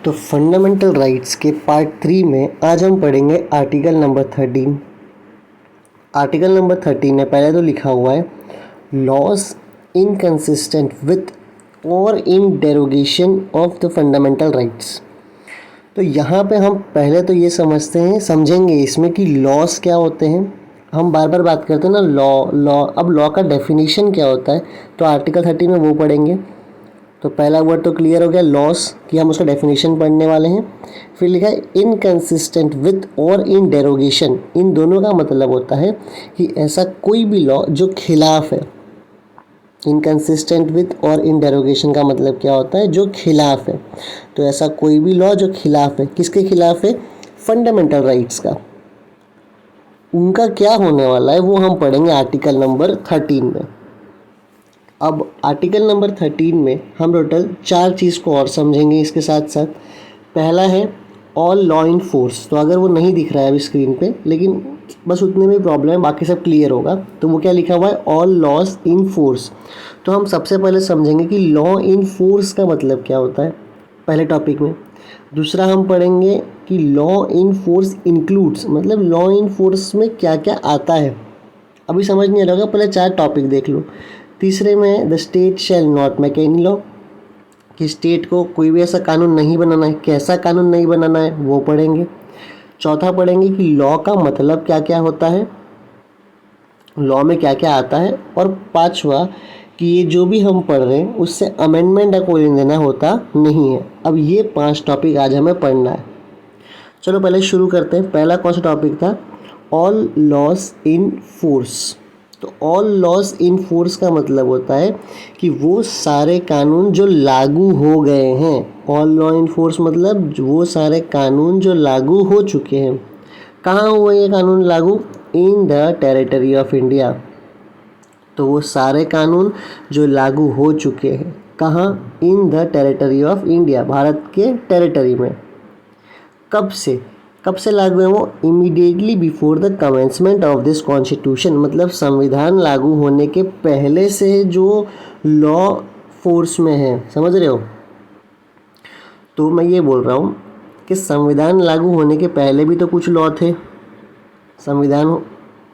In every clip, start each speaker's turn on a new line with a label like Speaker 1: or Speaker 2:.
Speaker 1: तो fundamental rights के part 3 में आज हम पढ़ेंगे आर्टिकल नंबर 13। आर्टिकल नंबर 13 में पहले तो लिखा हुआ है laws inconsistent with or in derogation of the fundamental rights. तो यहाँ पे हम पहले तो ये समझेंगे इसमें कि लॉज क्या होते हैं। हम बार बार बात करते हैं ना लॉ। अब लॉ का डेफिनेशन क्या होता है, तो आर्टिकल 13 में वो पढ़ेंगे। तो पहला वर्ड तो क्लियर हो गया लॉस कि हम उसका डेफिनेशन पढ़ने वाले हैं। फिर लिखा है inconsistent with or in derogation. इन दोनों का मतलब होता है कि ऐसा कोई भी लॉ जो खिलाफ है। Inconsistent with or in derogation का मतलब क्या होता है, जो खिलाफ है। तो ऐसा कोई भी लॉ जो खिलाफ है, किसके खिलाफ है, फंडामेंटल राइट्स का, उनका क्या होने वाला है वो हम पढ़ेंगे आर्टिकल नंबर 13 में। अब आर्टिकल नंबर 13 में हम टोटल 4 चीज़ को और समझेंगे इसके साथ साथ। पहला है ऑल लॉ इन फोर्स। तो अगर वो नहीं दिख रहा है अभी स्क्रीन पे, लेकिन बस उतने में प्रॉब्लम है, बाकी सब क्लियर होगा। तो वो क्या लिखा हुआ है, ऑल लॉज इन फोर्स। तो हम सबसे पहले समझेंगे कि लॉ इन फोर्स का मतलब क्या होता है पहले टॉपिक में। दूसरा हम पढ़ेंगे कि लॉ इन फोर्स इंक्लूड्स, मतलब लॉ इन फोर्स में क्या क्या आता है। अभी समझ नहीं आ रहा होगा, पहले 4 टॉपिक देख लो। तीसरे में the state shall not make any law, कि स्टेट को कोई भी ऐसा कानून नहीं बनाना है, कैसा कानून नहीं बनाना है वो पढ़ेंगे। चौथा पढ़ेंगे कि लॉ का मतलब क्या क्या होता है, लॉ में क्या क्या आता है। और पांचवा कि ये जो भी हम पढ़ रहे हैं उससे अमेंडमेंट या कोई लेना होता नहीं है। अब ये 5 टॉपिक आज हमें पढ़ना है। चलो पहले शुरू करते हैं। पहला कौन सा टॉपिक था, ऑल लॉज इन फोर्स। तो ऑल लॉज इन फोर्स का मतलब होता है कि वो सारे कानून जो लागू हो गए हैं। ऑल लॉ इन फोर्स मतलब वो सारे कानून जो लागू हो चुके हैं। कहाँ हुए ये कानून लागू, इन द टेरिटरी ऑफ इंडिया। तो वो सारे कानून जो लागू हो चुके हैं कहाँ, इन the territory of India, Bharat के टेरिटरी में। कब से लागू है वो, immediately before the commencement of this constitution. मतलब संविधान लागू होने के पहले से जो लॉ फोर्स में है, समझ रहे हो। तो मैं ये बोल रहा हूँ कि संविधान लागू होने के पहले भी तो कुछ लॉ थे।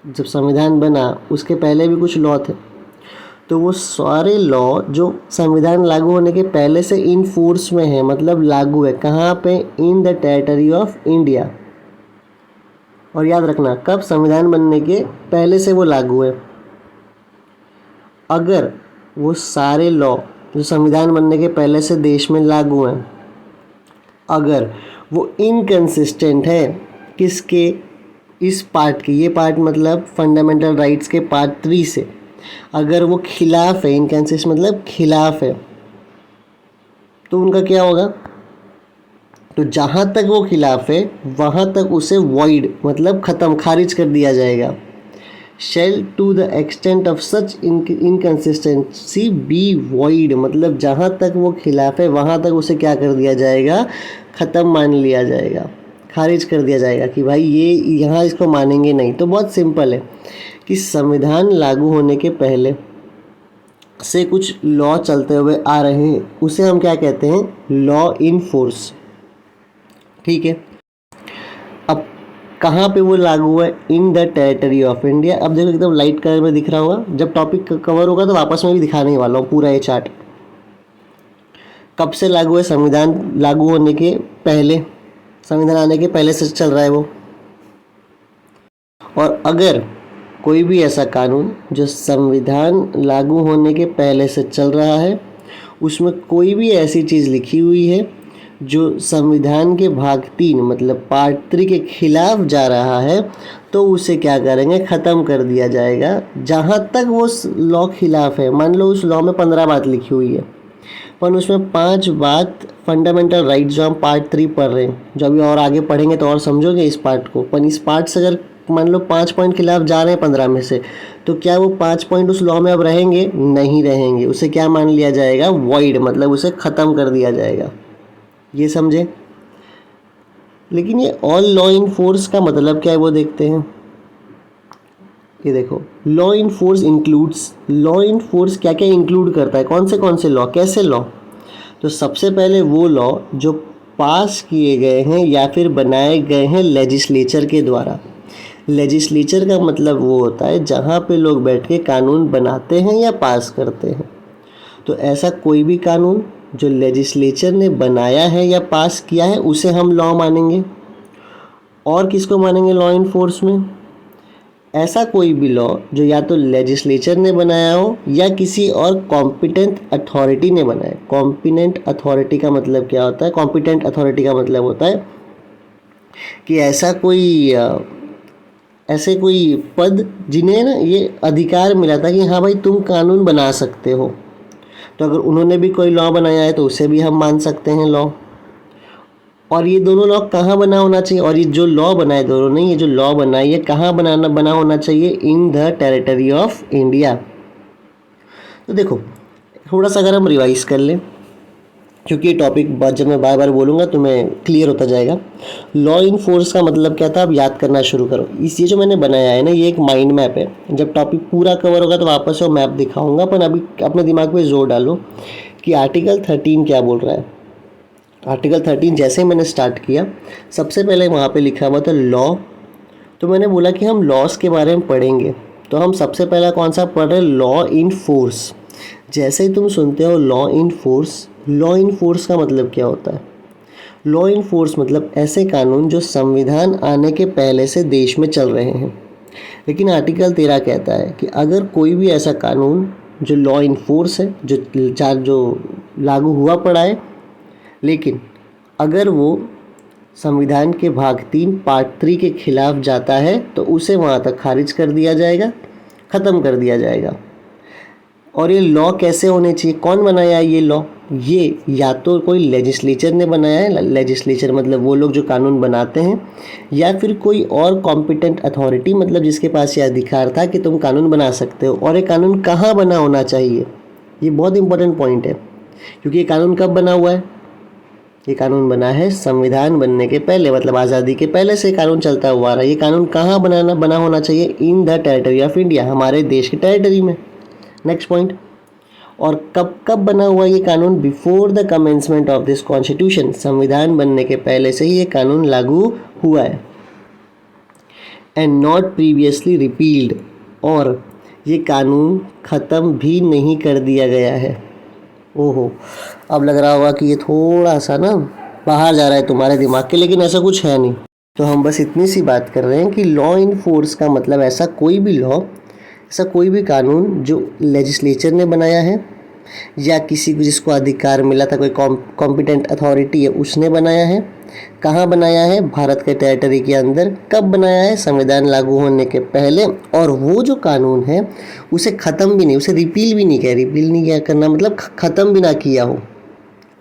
Speaker 1: जब संविधान बना उसके पहले भी कुछ लॉ थे। तो वो सारे लॉ जो संविधान लागू होने के पहले से इन फोर्स में है, मतलब लागू है कहाँ पे, इन द टेरिटरी ऑफ इंडिया। और याद रखना कब, संविधान बनने के पहले से वो लागू है। अगर वो सारे लॉ जो संविधान बनने के पहले से देश में लागू हैं, अगर वो इनकंसिस्टेंट है किसके, इस पार्ट के, ये पार्ट मतलब फंडामेंटल राइट्स के पार्ट 3 से, अगर वो खिलाफ है, इनकंसिस्टेंट मतलब खिलाफ है, तो उनका क्या होगा। तो जहाँ तक वो खिलाफ है वहाँ तक उसे वॉइड मतलब ख़त्म, खारिज कर दिया जाएगा। Shall to the extent of such inconsistency be void, मतलब जहाँ तक वो खिलाफ है वहाँ तक उसे क्या कर दिया जाएगा, ख़त्म मान लिया जाएगा, खारिज कर दिया जाएगा कि भाई ये यहाँ इसको मानेंगे नहीं। तो बहुत सिंपल है कि संविधान लागू होने के पहले से कुछ लॉ चलते हुए आ रहे हैं, उसे हम क्या कहते हैं, लॉ इन फोर्स। ठीक है। अब कहाँ पे वो लागू है, इन द टेरिटरी ऑफ इंडिया। अब देखो एकदम लाइट कलर में दिख रहा होगा, जब टॉपिक कवर होगा तो वापस में भी दिखाने वाला हूँ पूरा ये चार्ट। कब से लागू है, संविधान लागू होने के पहले, संविधान आने के पहले से चल रहा है वो। और अगर कोई भी ऐसा कानून जो संविधान लागू होने के पहले से चल रहा है, उसमें कोई भी ऐसी चीज़ लिखी हुई है जो संविधान के भाग 3 मतलब पार्ट 3 के खिलाफ जा रहा है, तो उसे क्या करेंगे, ख़त्म कर दिया जाएगा जहाँ तक वो लॉ खिलाफ है। मान लो उस लॉ में 15 बात लिखी हुई है, पर उसमें 5 बात फंडामेंटल राइट जो हम पार्ट 3 पढ़ रहे हैं, जो अभी और आगे पढ़ेंगे तो और समझोगे इस पार्ट को। पर इस पार्ट से अगर मान लो 5 पॉइंट खिलाफ जा रहे हैं 15 में से, तो क्या वो 5 पॉइंट उस लॉ में अब रहेंगे, नहीं रहेंगे। उसे क्या मान लिया जाएगा, वॉइड, मतलब उसे ख़त्म कर दिया जाएगा। ये समझे। लेकिन ये ऑल लॉ इन फोर्स का मतलब क्या है वो देखते हैं। ये देखो, law in force includes, law in force क्या क्या इंक्लूड करता है, कौन से लॉ, कैसे लॉ। तो सबसे पहले वो लॉ जो पास किए गए हैं या फिर बनाए गए हैं लेजिस्लेचर के द्वारा। लेजिस्लेचर का मतलब वो होता है जहाँ पे लोग बैठ के कानून बनाते हैं या पास करते हैं। तो ऐसा कोई भी कानून जो लेजिस्लेचर ने बनाया है या पास किया है उसे हम लॉ मानेंगे। और किसको मानेंगे लॉ इन फोर्स में? ऐसा कोई भी लॉ जो या तो लेजिस्लेचर ने बनाया हो या किसी और कॉम्पिटेंट अथॉरिटी ने बनाया। कॉम्पिटेंट अथॉरिटी का मतलब क्या होता है? कॉम्पिटेंट अथॉरिटी का मतलब होता है कि ऐसे कोई पद जिन्हें ना ये अधिकार मिला था कि हाँ भाई तुम कानून बना सकते हो। तो अगर उन्होंने भी कोई लॉ बनाया है तो उसे भी हम मान सकते हैं लॉ। और ये दोनों लॉ कहाँ बना होना चाहिए? और ये जो लॉ बनाए दोनों ने, ये जो लॉ बनाई है कहाँ बना होना चाहिए? इन द टेरिटरी ऑफ इंडिया। तो देखो थोड़ा सा अगर हम रिवाइज कर लें, क्योंकि ये टॉपिक जब मैं बार बार बोलूँगा तो मैं क्लियर होता जाएगा। लॉ इन फोर्स का मतलब क्या था? अब याद करना शुरू करो। ये जो मैंने बनाया है ना, ये एक माइंड मैप है। जब टॉपिक पूरा कवर होगा तो वापस वो मैप दिखाऊंगा, पर अभी अपने दिमाग पे जोर डालो कि आर्टिकल 13 क्या बोल रहा है। आर्टिकल 13 जैसे ही मैंने स्टार्ट किया, सबसे पहले वहाँ पे लिखा हुआ था लॉ। तो मैंने बोला कि हम लॉस के बारे में पढ़ेंगे, तो हम सबसे पहला कौन सा पढ़ रहे? Law in force. जैसे ही तुम सुनते हो law in force, law in force का मतलब क्या होता है? लॉ इन फोर्स मतलब ऐसे कानून जो संविधान आने के पहले से देश में चल रहे हैं। लेकिन आर्टिकल 13 कहता है कि अगर कोई भी ऐसा कानून जो लॉ इन फोर्स है, जो लागू हुआ पड़ा है, लेकिन अगर वो संविधान के भाग 3 पार्ट 3 के खिलाफ जाता है तो उसे वहाँ तक खारिज कर दिया जाएगा, ख़त्म कर दिया जाएगा। और ये लॉ कैसे होने चाहिए? कौन बनाया है ये लॉ? ये या तो कोई लेजिस्लेचर ने बनाया है, लेजिस्लेचर मतलब वो लोग जो कानून बनाते हैं, या फिर कोई और कॉम्पिटेंट अथॉरिटी मतलब जिसके पास ये अधिकार था कि तुम कानून बना सकते हो। और ये कानून कहाँ बना होना चाहिए? ये बहुत इंपॉर्टेंट पॉइंट है, क्योंकि ये कानून कब बना हुआ है? ये कानून बना है संविधान बनने के पहले, मतलब आज़ादी के पहले से कानून चलता हुआ आ रहा है। ये कानून कहाँ बना होना चाहिए? इन द टेरिटरी ऑफ इंडिया, हमारे देश की टेरिटरी में। नेक्स्ट पॉइंट, और कब बना हुआ ये कानून? Before the commencement of this constitution, संविधान बनने के पहले से ही ये कानून लागू हुआ है। एंड नॉट प्रीवियसली रिपील्ड, और ये कानून ख़त्म भी नहीं कर दिया गया है। ओहो, अब लग रहा होगा कि ये थोड़ा सा ना बाहर जा रहा है तुम्हारे दिमाग के, लेकिन ऐसा कुछ है नहीं। तो हम बस इतनी सी बात कर रहे हैं कि लॉ इन फोर्स का मतलब ऐसा कोई भी लॉ, ऐसा कोई भी कानून जो लेजिस्लेचर ने बनाया है या किसी को जिसको अधिकार मिला था, कोई कॉम्पिटेंट अथॉरिटी है उसने बनाया है। कहाँ बनाया है? भारत के टेरिटरी के अंदर। कब बनाया है? संविधान लागू होने के पहले। और वो जो कानून है उसे ख़त्म भी नहीं, उसे रिपील भी नहीं किया। रिपील नहीं किया करना मतलब ख़त्म भी ना किया हो,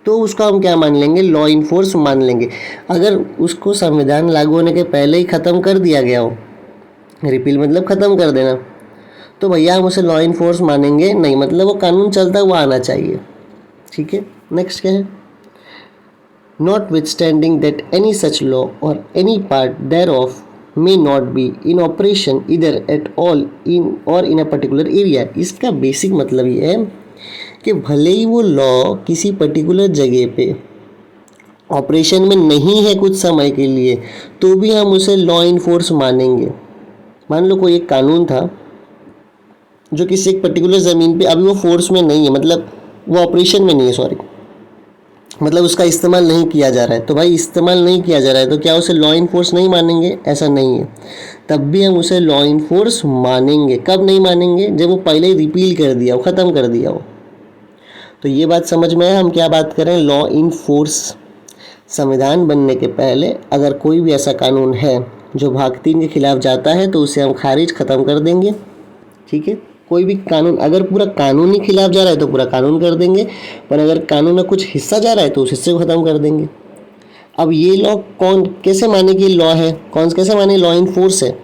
Speaker 1: तो उसको हम क्या मान लेंगे? लॉ इन फोर्स मान लेंगे। अगर उसको संविधान लागू होने के पहले ही ख़त्म कर दिया गया हो, रिपील मतलब ख़त्म कर देना, तो भैया हम उसे लॉ इन फोर्स मानेंगे नहीं, मतलब वो कानून चलता हुआ आना चाहिए। ठीक है, नेक्स्ट क्या है? Notwithstanding that any such law or any part thereof may not be in operation either at all in or in a particular area. इसका बेसिक मतलब ये है कि भले ही वो लॉ किसी पर्टिकुलर जगह पे ऑपरेशन में नहीं है कुछ समय के लिए, तो भी हम उसे लॉ इन फोर्स मानेंगे। मान लो कोई एक कानून था जो किसी एक पर्टिकुलर ज़मीन पे अभी वो फोर्स में नहीं है, मतलब वो ऑपरेशन में नहीं है, सॉरी, मतलब उसका इस्तेमाल नहीं किया जा रहा है, तो भाई इस्तेमाल नहीं किया जा रहा है तो क्या उसे लॉ इन फोर्स नहीं मानेंगे? ऐसा नहीं है, तब भी हम उसे लॉ इन फोर्स मानेंगे। कब नहीं मानेंगे? जब वो पहले ही रिपील कर दिया हो, ख़त्म कर दिया हो। तो ये बात समझ में है हम क्या बात करें? Law in force. संविधान बनने के पहले अगर कोई भी ऐसा कानून है जो भाग 3 के खिलाफ जाता है तो उसे हम खारिज ख़त्म कर देंगे। ठीक है, कोई भी कानून, अगर पूरा कानून ही खिलाफ जा रहा है तो पूरा कानून कर देंगे, पर अगर कानून में कुछ हिस्सा जा रहा है तो उस हिस्से को ख़त्म कर देंगे। अब ये लॉ कौन कैसे माने कि लॉ है, कौन कैसे माने लॉ इन फोर्स है?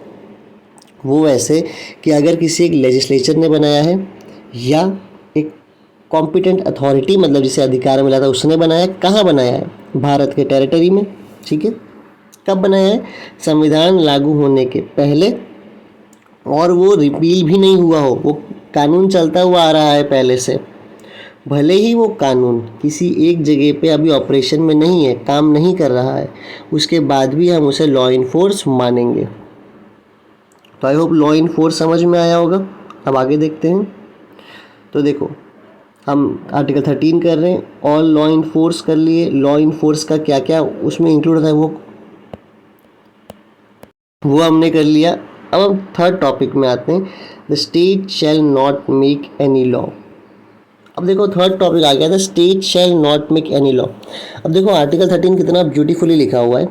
Speaker 1: वो ऐसे कि अगर किसी एक लेजिस्लेचर ने बनाया है या एक कॉम्पिटेंट अथॉरिटी मतलब जिसे अधिकार मिला था उसने बनाया। कहाँ बनाया है? भारत के टेरिटरी में। ठीक है, कब बनाया है? संविधान लागू होने के पहले, और वो रिपील भी नहीं हुआ हो, वो कानून चलता हुआ आ रहा है पहले से, भले ही वो कानून किसी एक जगह पे अभी ऑपरेशन में नहीं है, काम नहीं कर रहा है, उसके बाद भी हम उसे लॉ इन फोर्स मानेंगे। तो I hope law in force समझ में आया होगा। अब आगे देखते हैं। तो देखो, हम आर्टिकल 13 कर रहे हैं, ऑल लॉ इन फोर्स कर लिए। लॉ इन फोर्स का क्या क्या उसमें इंक्लूड है वो हमने कर लिया। अब हम थर्ड टॉपिक में आते हैं, the state shall not make any law. अब देखो थर्ड टॉपिक आ गया, the state shall not make any law. अब देखो आर्टिकल 13 कितना ब्यूटीफुली लिखा हुआ है।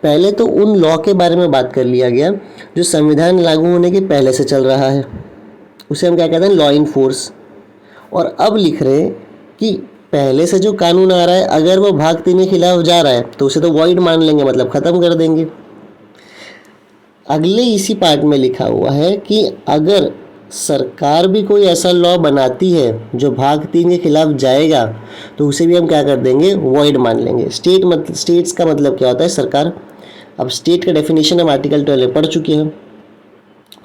Speaker 1: पहले तो उन लॉ के बारे में बात कर लिया गया जो संविधान लागू होने के पहले से चल रहा है, उसे हम क्या कहते हैं, लॉ इन फोर्स। और अब लिख रहे हैं कि पहले से जो कानून आ रहा है अगर वो भाग 3 के खिलाफ जा रहा है तो उसे तो वॉइड मान लेंगे, मतलब ख़त्म कर देंगे। अगले इसी पार्ट में लिखा हुआ है कि अगर सरकार भी कोई ऐसा लॉ बनाती है जो भाग 3 के खिलाफ जाएगा तो उसे भी हम क्या कर देंगे, वॉइड मान लेंगे। स्टेट्स का मतलब क्या होता है, सरकार। अब स्टेट का डेफिनेशन हम आर्टिकल 12 में पढ़ चुके हैं,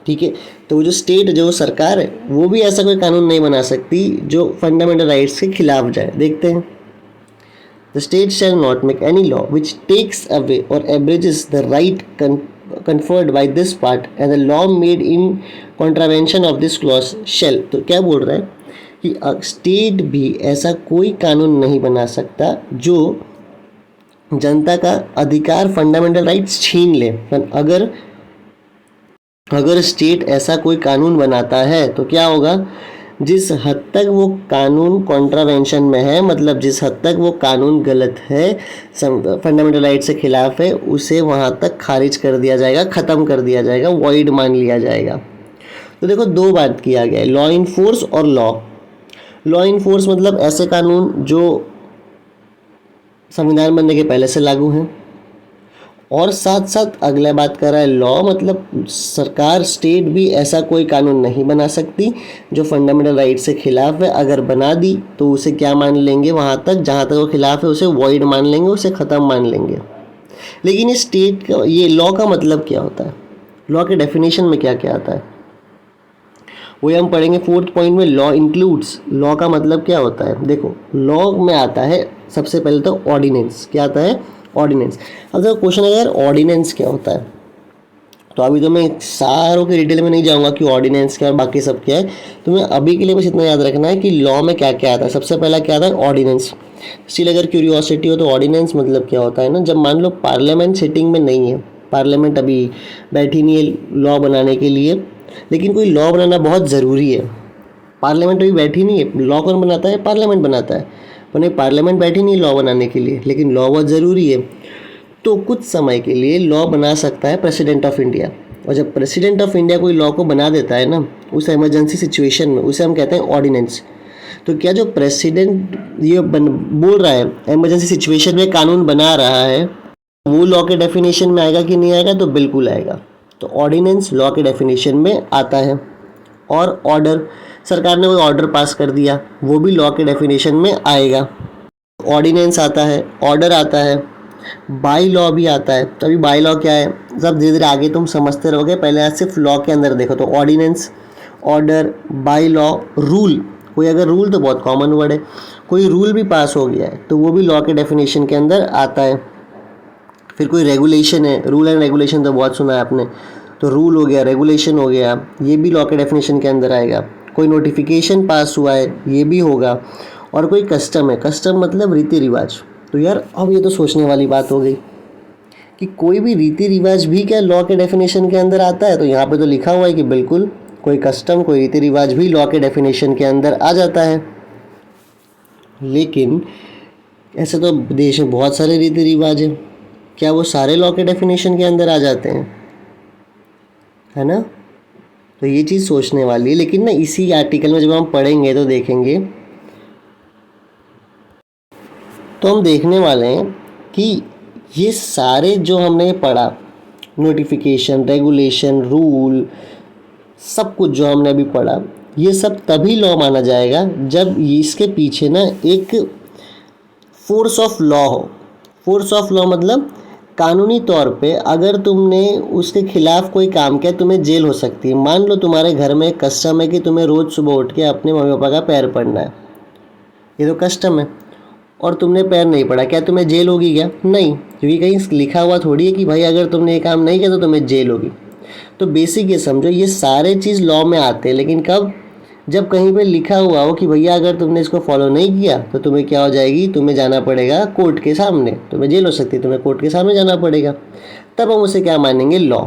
Speaker 1: ठीक है। तो वो जो स्टेट, जो सरकार है, वो भी ऐसा कोई कानून नहीं बना सकती जो फंडामेंटल राइट्स के खिलाफ जाए। देखते हैं। The state shall not make any law which takes away or abridges the right conferred by this part and the law made in contravention of this clause shall। तो क्या बोल रहा है कि स्टेट भी ऐसा कोई कानून नहीं बना सकता जो जनता का अधिकार, फंडामेंटल राइट्स छीन ले। अगर स्टेट ऐसा कोई कानून बनाता है तो क्या होगा, जिस हद तक वो कानून कॉन्ट्रावेंशन में है, मतलब जिस हद तक वो कानून गलत है, फंडामेंटल राइट से खिलाफ है, उसे वहाँ तक खारिज कर दिया जाएगा, ख़त्म कर दिया जाएगा, वॉइड मान लिया जाएगा। तो देखो दो बात किया गया है, लॉ इन फोर्स और लॉ इन फोर्स मतलब ऐसे कानून जो संविधान बनने के पहले से लागू हैं, और साथ साथ अगला बात कर रहा है लॉ मतलब सरकार, स्टेट भी ऐसा कोई कानून नहीं बना सकती जो फंडामेंटल राइट से खिलाफ है। अगर बना दी तो उसे क्या मान लेंगे, वहाँ तक जहाँ तक वो खिलाफ है उसे वॉइड मान लेंगे, उसे ख़त्म मान लेंगे। लेकिन ये स्टेट का, ये लॉ का मतलब क्या होता है, लॉ के डेफिनेशन में क्या क्या आता है, वही हम पढ़ेंगे फोर्थ पॉइंट में। लॉ इंक्लूड्स, लॉ का मतलब क्या होता है। देखो लॉ में आता है सबसे पहले तो ऑर्डिनेंस। क्या आता है, ऑर्डिनेंस। अब देखो क्वेश्चन है यार ऑर्डिनेंस क्या होता है, तो अभी तो मैं सारों के डिटेल में नहीं जाऊंगा कि ऑर्डिनेंस क्या और बाकी सब क्या है। तुम्हें अभी के लिए बस इतना याद रखना है कि लॉ में क्या क्या आता है। सबसे पहला क्या आता है, ऑर्डिनेंस। स्टिल अगर क्यूरियोसिटी हो तो ऑर्डिनेंस मतलब क्या होता है ना, जब मान लो पार्लियामेंट सिटिंग में नहीं है, पार्लियामेंट अभी बैठी नहीं है लॉ बनाने के लिए, लेकिन कोई लॉ बनाना बहुत ज़रूरी है। पार्लियामेंट अभी बैठी नहीं है, लॉ कौन बनाता है, पार्लियामेंट बनाता है। पर नहीं, पार्लियामेंट बैठी नहीं लॉ बनाने के लिए, लेकिन लॉ बहुत ज़रूरी है, तो कुछ समय के लिए लॉ बना सकता है प्रेसिडेंट ऑफ इंडिया। और जब प्रेसिडेंट ऑफ इंडिया कोई लॉ को बना देता है ना, उस इमरजेंसी सिचुएशन में, उसे हम कहते हैं ऑर्डिनेंस। तो क्या जो प्रेसिडेंट ये बोल रहा है इमरजेंसी सिचुएशन में कानून बना रहा है, वो लॉ के डेफिनेशन में आएगा कि नहीं आएगा, तो बिल्कुल आएगा। तो ऑर्डिनेंस लॉ के डेफिनेशन में आता है। और ऑर्डर, सरकार ने कोई ऑर्डर पास कर दिया, वो भी लॉ के डेफिनेशन में आएगा। ऑर्डिनेंस आता है, ऑर्डर आता है, बाई लॉ भी आता है। तो अभी बाई लॉ क्या है, सब धीरे धीरे आगे तुम समझते रहोगे, पहले आज सिर्फ लॉ के अंदर देखो। तो ordinance, order, by law, rule. कोई अगर रूल तो बहुत कॉमन वर्ड है, कोई रूल भी पास हो गया है तो वो भी लॉ के डेफिनेशन के अंदर आता है। फिर कोई रेगुलेशन है, रूल एंड रेगुलेशन तो बहुत सुना है आपने, तो रूल हो गया, रेगुलेशन हो गया, ये भी लॉ के डेफिनेशन के अंदर आएगा। कोई नोटिफिकेशन पास हुआ है, ये भी होगा। और कोई कस्टम है, कस्टम मतलब रीति रिवाज। तो यार अब ये तो सोचने वाली बात हो गई कि कोई भी रीति रिवाज भी क्या लॉ के डेफिनेशन के अंदर आता है। तो यहाँ पे तो लिखा हुआ है कि बिल्कुल कोई कस्टम, कोई रीति रिवाज भी लॉ के डेफिनेशन के अंदर आ जाता है। लेकिन ऐसे तो देश में बहुत सारे रीति रिवाज हैं, क्या वो सारे लॉ के डेफिनेशन के अंदर आ जाते हैं, है ना। तो ये चीज़ सोचने वाली है। लेकिन ना इसी आर्टिकल में जब हम पढ़ेंगे तो देखेंगे, तो हम देखने वाले हैं कि ये सारे जो हमने पढ़ा, नोटिफिकेशन, रेगुलेशन, रूल, सब कुछ जो हमने अभी पढ़ा, ये सब तभी लॉ माना जाएगा जब इसके पीछे ना एक फोर्स ऑफ लॉ हो। फोर्स ऑफ लॉ मतलब कानूनी तौर पे अगर तुमने उसके खिलाफ कोई काम किया, तुम्हें जेल हो सकती है। मान लो तुम्हारे घर में एक कस्टम है कि तुम्हें रोज़ सुबह उठ के अपने मम्मी पापा का पैर पड़ना है, ये तो कस्टम है। और तुमने पैर नहीं पड़ा, क्या तुम्हें जेल होगी क्या? नहीं, क्योंकि कहीं लिखा हुआ थोड़ी है कि भाई अगर तुमने ये काम नहीं किया तो तुम्हें जेल होगी। तो बेसिक ये समझो, ये सारे चीज़ लॉ में आते हैं, लेकिन कब? जब कहीं पे लिखा हुआ हो कि भैया अगर तुमने इसको फॉलो नहीं किया तो तुम्हें क्या हो जाएगी, तुम्हें जाना पड़ेगा कोर्ट के सामने, तुम्हें जेल हो सकती है, तुम्हें कोर्ट के सामने जाना पड़ेगा। तब हम उसे क्या मानेंगे? लॉ।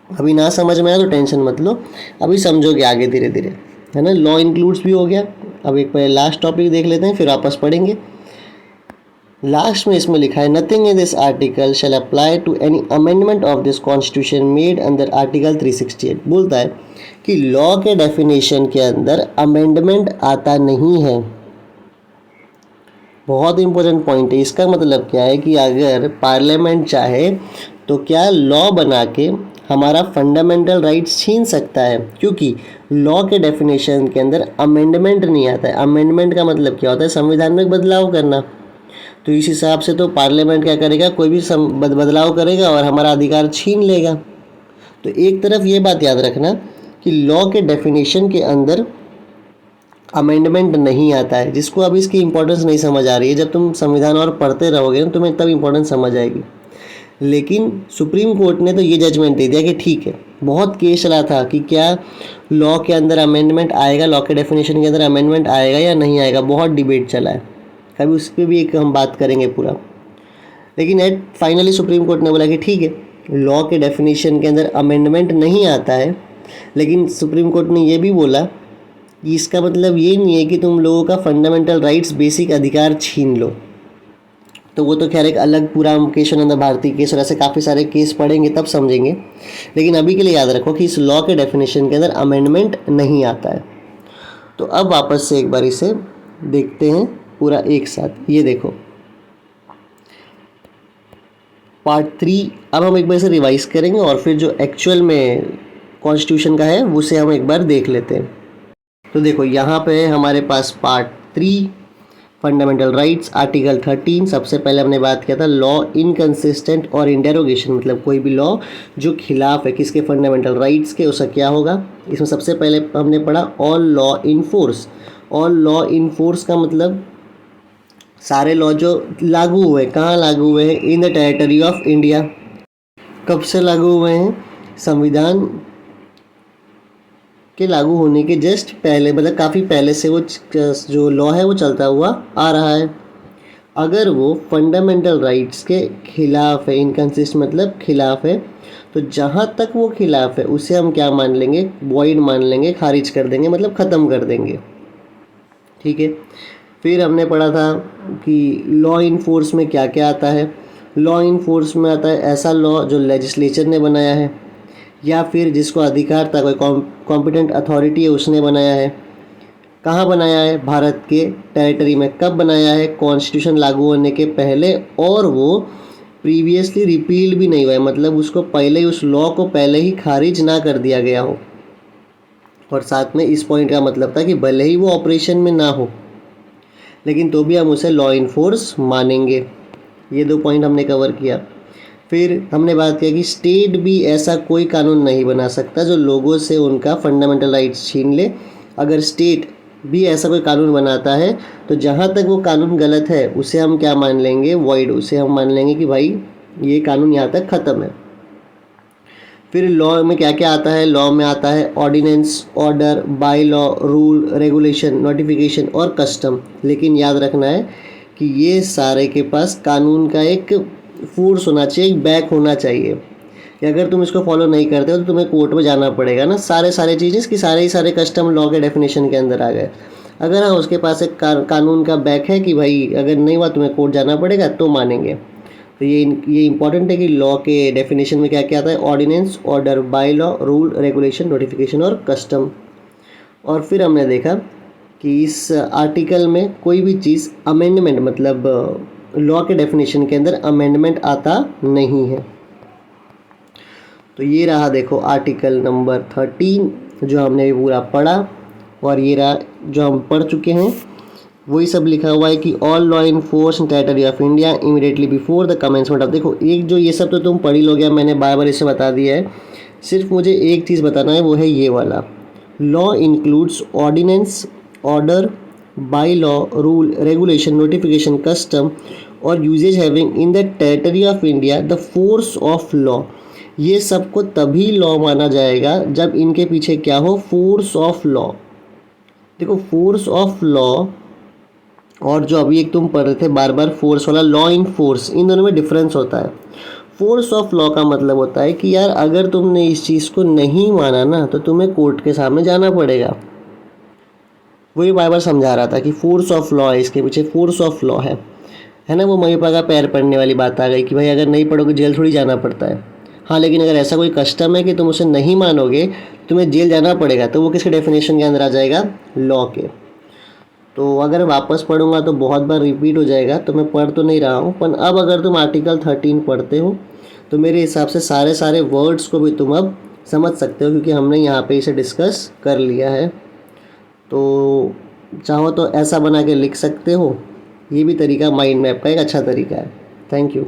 Speaker 1: अभी ना समझ में आया तो टेंशन मत लो, अभी समझोगे आगे धीरे धीरे, है ना। लॉ इंक्लूड्स भी हो गया। अब एक पहले लास्ट टॉपिक देख लेते हैं, फिर वापस पढ़ेंगे। लास्ट में इसमें लिखा है, nothing in this article shall apply to any amendment of this constitution made under article 368। बोलता है कि लॉ के डेफिनेशन के अंदर अमेंडमेंट आता नहीं है। बहुत इंपॉर्टेंट पॉइंट है। इसका मतलब क्या है कि अगर पार्लियामेंट चाहे तो क्या लॉ बना के हमारा फंडामेंटल राइट्स छीन सकता है, क्योंकि लॉ के डेफिनेशन के अंदर अमेंडमेंट नहीं आता है। अमेंडमेंट का मतलब क्या होता है? संविधान में बदलाव करना। तो इस हिसाब से तो पार्लियामेंट क्या करेगा? कोई भी बदलाव करेगा और हमारा अधिकार छीन लेगा। तो एक तरफ ये बात याद रखना कि लॉ के डेफिनेशन के अंदर अमेंडमेंट नहीं आता है, जिसको अभी इसकी इंपॉर्टेंस नहीं समझ आ रही है। जब तुम संविधान और पढ़ते रहोगे ना, तुम्हें तब इंपॉर्टेंस समझ आएगी। लेकिन सुप्रीम कोर्ट ने तो ये जजमेंट दे दिया कि ठीक है। बहुत केस चला था कि क्या लॉ के अंदर अमेंडमेंट आएगा, लॉ के डेफिनेशन के अंदर अमेंडमेंट आएगा या नहीं आएगा, बहुत डिबेट चला है। कभी उस पर भी एक हम बात करेंगे पूरा। लेकिन एट फाइनली सुप्रीम कोर्ट ने बोला कि ठीक है, लॉ के डेफिनेशन के अंदर अमेंडमेंट नहीं आता है। लेकिन सुप्रीम कोर्ट ने ये भी बोला कि इसका मतलब ये नहीं है कि तुम लोगों का फंडामेंटल राइट्स, बेसिक अधिकार छीन लो। तो वो तो खैर एक अलग पूरा केशवानंद भारती केस और ऐसे काफ़ी सारे केस पढ़ेंगे तब समझेंगे। लेकिन अभी के लिए याद रखो कि इस लॉ के डेफिनेशन के अंदर अमेंडमेंट नहीं आता है। तो अब वापस से एक बार इसे देखते हैं पूरा एक साथ। ये देखो पार्ट 3। अब हम एक बार इसे रिवाइज करेंगे और फिर जो एक्चुअल में कॉन्स्टिट्यूशन का है उसे हम एक बार देख लेते हैं। तो देखो यहाँ पे हमारे पास पार्ट 3 फंडामेंटल राइट्स आर्टिकल 13। सबसे पहले हमने बात किया था लॉ इनकंसिस्टेंट और इन डेरोगेशन, मतलब कोई भी लॉ जो खिलाफ है किसके? फंडामेंटल राइट्स के, उसका क्या होगा। इसमें सबसे पहले हमने पढ़ा all law in force. All law in force का मतलब सारे लॉ जो लागू हुए, कहाँ लागू हुए हैं? इन द टेरिटरी ऑफ इंडिया। कब से लागू हुए हैं? संविधान के लागू होने के जस्ट पहले, मतलब काफ़ी पहले से वो जो लॉ है वो चलता हुआ आ रहा है। अगर वो फंडामेंटल राइट्स के खिलाफ है, इनकंसिस्ट मतलब खिलाफ है, तो जहाँ तक वो खिलाफ है उसे हम क्या मान लेंगे? वॉइड मान लेंगे, खारिज कर देंगे, मतलब ख़त्म कर देंगे। ठीक है। फिर हमने पढ़ा था कि लॉ इन फोर्स में क्या क्या आता है। लॉ इन फोर्स में आता है ऐसा लॉ जो लेजिस्लेचर ने बनाया है या फिर जिसको अधिकार था, कोई कॉम्पिटेंट अथॉरिटी है उसने बनाया है। कहाँ बनाया है? भारत के टेरिटरी में। कब बनाया है? कॉन्स्टिट्यूशन लागू होने के पहले, और वो प्रीवियसली रिपील भी नहीं हुआ है, मतलब उसको पहले ही, उस लॉ को पहले ही खारिज ना कर दिया गया हो। और साथ में इस पॉइंट का मतलब था कि भले ही वो ऑपरेशन में ना हो लेकिन तो भी हम उसे लॉ इन फोर्स मानेंगे। ये 2 पॉइंट हमने कवर किया। फिर हमने बात किया कि स्टेट भी ऐसा कोई कानून नहीं बना सकता जो लोगों से उनका फंडामेंटल राइट्स छीन ले। अगर स्टेट भी ऐसा कोई कानून बनाता है तो जहाँ तक वो कानून गलत है उसे हम क्या मान लेंगे? वॉइड। उसे हम मान लेंगे कि भाई ये कानून यहाँ तक ख़त्म है। फिर लॉ में क्या क्या आता है? लॉ में आता है ordinance, order, by law, rule, regulation, notification और कस्टम। लेकिन याद रखना है कि ये सारे के पास कानून का एक फोर्स होना चाहिए, एक बैक होना चाहिए कि अगर तुम इसको फॉलो नहीं करते हो तो तुम्हें कोर्ट में जाना पड़ेगा ना। सारे चीज़ें कि सारे ही सारे कस्टम लॉ के डेफिनेशन के अंदर आ गए। अगर हाँ उसके पास एक कानून का बैक है कि भाई अगर नहीं हुआ तुम्हें कोर्ट जाना पड़ेगा, तो मानेंगे। तो ये इंपॉर्टेंट है कि लॉ के डेफिनेशन में क्या क्या आता है? Ordinance, order, by law, rule, regulation, notification और कस्टम। और फिर हमने देखा कि इस आर्टिकल में कोई भी चीज़ अमेंडमेंट, मतलब लॉ के डेफिनेशन के अंदर अमेंडमेंट आता नहीं है। तो ये रहा देखो आर्टिकल नंबर 13 जो हमने पूरा पढ़ा, और ये रहा जो हम पढ़ चुके हैं। वही सब लिखा हुआ है कि all law in force in territory of India immediately before the commencement of. देखो एक जो ये सब तो तुम पढ़ ही लोगे, मैंने बार बार इसे बता दिया है। सिर्फ मुझे एक चीज़ बताना है, वो है ये वाला। Law includes ordinance, order, by law, rule, regulation, notification, custom or usages having in the territory of India the force of law. ये सबको तभी लॉ माना जाएगा जब इनके पीछे क्या हो, फोर्स ऑफ लॉ। देखो फोर्स ऑफ लॉ और जो अभी एक तुम पढ़ रहे थे बार बार फोर्स वाला, लॉ इन फोर्स, इन दोनों में डिफरेंस होता है। फोर्स ऑफ लॉ का मतलब होता है कि यार अगर तुमने इस चीज़ को नहीं माना ना तो तुम्हें कोर्ट के सामने जाना पड़ेगा। वही बार बार समझा रहा था कि फोर्स ऑफ लॉ है, इसके पीछे फोर्स ऑफ लॉ है ना। वो महीपा का पैर पड़ने वाली बात आ गई कि भाई अगर नहीं पढ़ोगे जेल थोड़ी जाना पड़ता है। हाँ, लेकिन अगर ऐसा कोई कस्टम है कि तुम उसे नहीं मानोगे, तुम्हें जेल जाना पड़ेगा, तो वो किसके डेफिनेशन के अंदर आ जाएगा, लॉ के। तो अगर वापस पढ़ूंगा तो बहुत बार रिपीट हो जाएगा, तो मैं पढ़ तो नहीं रहा हूँ, पर अब अगर तुम आर्टिकल 13 पढ़ते हो तो मेरे हिसाब से सारे सारे वर्ड्स को भी तुम अब समझ सकते हो, क्योंकि हमने यहाँ पे इसे डिस्कस कर लिया है। तो चाहो तो ऐसा बना के लिख सकते हो, ये भी तरीका माइंड मैप का एक अच्छा तरीका है। Thank you.